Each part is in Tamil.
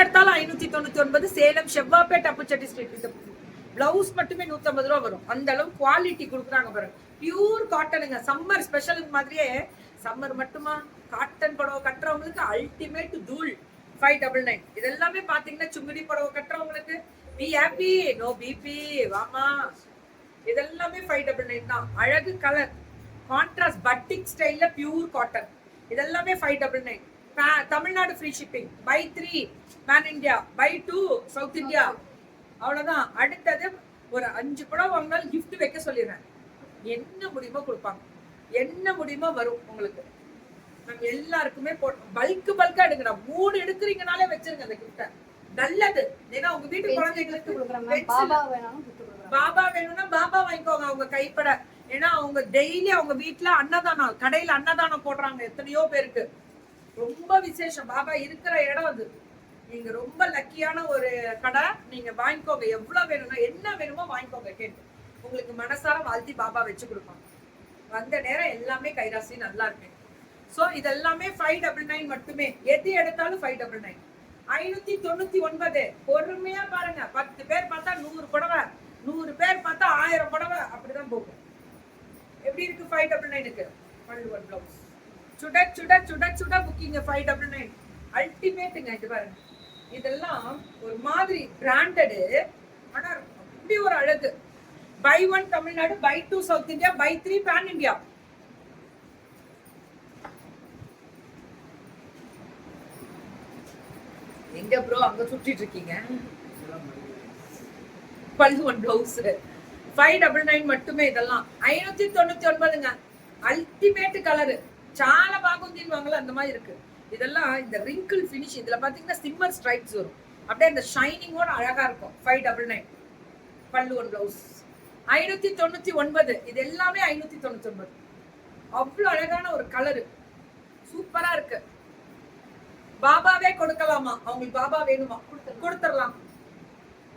எடுத்தாலும் 599. சேலம் செவ்வாப்பேட் அப்புச்சட்டி ஸ்ட்ரீட். பிளவுஸ் மட்டுமே 150 ரூபா வரும். அந்த அளவு குவாலிட்டி கொடுக்குறாங்க பாருங்க. பியூர் காட்டனுங்க. சம்மர் ஸ்பெஷல் மாதிரியே சம்மர் மட்டுமா காட்டன் புடவை கட்டுறவங்களுக்கு அல்டிமேட் தூள் 599. இது எல்லாமே பாத்தீங்கன்னா சுங்குடி புடவை கட்டுறவங்களுக்கு பி ஹாப்பி நோ பிபி வாமா. இதெல்லாமே 599 தான். அழகு கலர் கான்ட்ராஸ்ட் பட்டிக் ஸ்டைல்ல பியூர் காட்டன். இதெல்லாமே 599. Tamil Nadu free shipping. By 3 pan India, by 2 South India. அவ்வளவுதான். அடுத்தது ஒரு 5 புடவை வாங்கினாலும் கிஃப்ட் வைக்க சொல்லிடுறேன். என்ன முடியுமோ கொடுப்பாங்க, என்ன முடியுமோ வரும் உங்களுக்கு. நம்ம எல்லாருக்குமே பல்கா எடுக்கிறோம். 3 எடுக்கிறீங்கனாலே வச்சிருங்க அந்த கிஃப்ட. நல்லது. ஏன்னா உங்க வீட்டு குழந்தைங்களுக்கு பாபா வேணும்னா பாபா வாங்கிக்கோங்க அவங்க கைப்பட. ஏன்னா அவங்க டெய்லி அவங்க வீட்டுல அன்னதானம், கடையில அன்னதானம் போடுறாங்க எத்தனையோ பேருக்கு. ரொம்ப விசேஷம். பாபா இருக்கிற இடம் அது. நீங்க ரொம்ப லக்கியான ஒரு கடை. நீங்க வாங்கிக்கோங்க. எவ்வளவு வேணும்னா என்ன வேணுமோ வாங்கிக்கோங்க கேட்டு. உங்களுக்கு மனசார வாழ்த்தி பாபா வச்சு கொடுப்பாங்க. வந்த நேரம் எல்லாமே கைராசி நல்லா இருக்கு. சோ இதெல்லாமே 599 மட்டுமே. எது எடுத்தாலும் 599. 599. பொறுமையா பாருங்க. 10 பேர் பார்த்தா 100 புடவை, 100 பேர் பார்த்தா 1000 புடவை. அப்படிதான் போகும். எப்படி இருக்கு 599க்கு? பல்லுவன் பிளவுஸ் சுட சுட சுட சுட புக்கிங் 599. அல்டிமேட்டுங்க. இது பாருங்க. இதெல்லாம் ஒரு மாதிரி பிராண்டடு. ஆனா அப்படி ஒரு அழகு. By 1 Tamil Nadu, by 2 South India, by 3 pan India. எங்க ப்ரோ அங்க சுத்திட்டு இருக்கீங்க? பல்லுவன் பிளவுஸ் 599 மட்டுமே. இதெல்லாம் 599ங்க. Ultimate colour. చాలా బాగుంది வாங்கல அந்த மாதிரி இருக்கு. இதெல்லாம் இந்த ரிங்கிள் ஃபினிஷ். இதுல பாத்தீங்கன்னா சிம்மர் ஸ்ட்ரைப்ஸ் வரும். அப்படியே இந்த ஷைனிங்கோட அழகா இருக்கும். 599 பல்லுவன் பிளவுஸ். 599. இது எல்லாமே 599. அவ்வளவு அழகான ஒரு கலரு. சூப்பரா இருக்கு. பாபாவே கொடுக்கலாமா? அவங்களுக்கு பாபா வேணுமா? கொடுத்துடலாம்.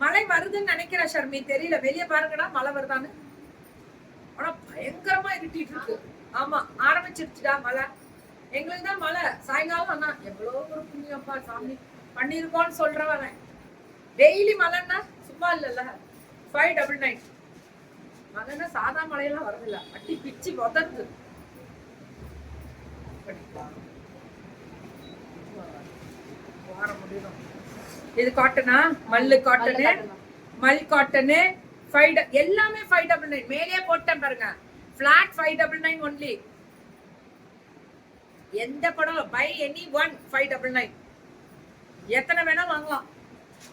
மழை வருதுன்னு நினைக்கிறேன் ஷர்மி. தெரியல. வெளியே பாருங்கடா மழை வருதான்னு. ஆனா பயங்கரமா இருட்டிட்டு இருக்கு. ஆமா ஆரம்பிச்சிருச்சுடா மழை. எங்களுக்கு தான் மழை சாயங்காலம். ஆனா எவ்வளவு ஒரு புண்ணியப்பா சாமி பண்ணிருக்கோன்னு சொல்றவன். டெய்லி மழைன்னா சும்மா இல்லல்ல. 599. மழைன்னா சாதா மழையெல்லாம் வரதில்ல. அட்டி பிச்சு உதர்ந்து. இது காட்டனா? மல்லு காட்டனு, மல் காட்டனு. எல்லாமே 599. மேலே போட்டேன் பாருங்க. Flat 599 only. எந்த படம் பை எனி ஒன் 599. எத்தனை வேணா வாங்கலாம்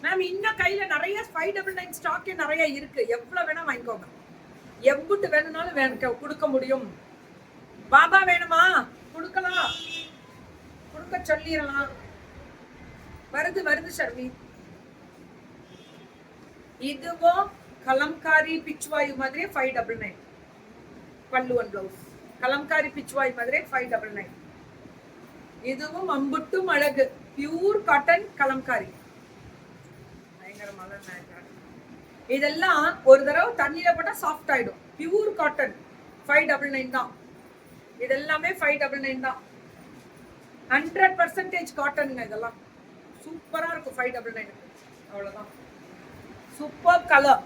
மேம். இன்னும் கையில நிறைய 599 ஸ்டாக் நிறைய இருக்கு. எவ்வளவு வேணா வாங்கிக்கோங்க. எவ்வளவு வேணும்னாலும் கொடுக்க முடியும். பாபா வேணுமா? கொடுக்கலாம். கொடுக்க சொல்லிடலாம். வருது ஷர்மி. இதுவும் கலம்காரி பிச்வாயு மாதிரி 599. பல்லுவன் பிளவுஸ் கலம்காரி பிச்வாய் மாதிரி 599. இதுவும் அம்புட்டும் அழகு. Pure cotton Kalamkari. பயங்கரமான இதெல்லாம் ஒரு தடவை தண்ணியில போட்டா சாஃப்ட் ஆயிடும். பியூர் காட்டன் 599 தான். இதெல்லாமே 599 தான். 100% காட்டனுங்க. இதெல்லாம் சூப்பரா இருக்கும் 599. அவ்வளவுதான். Super colour.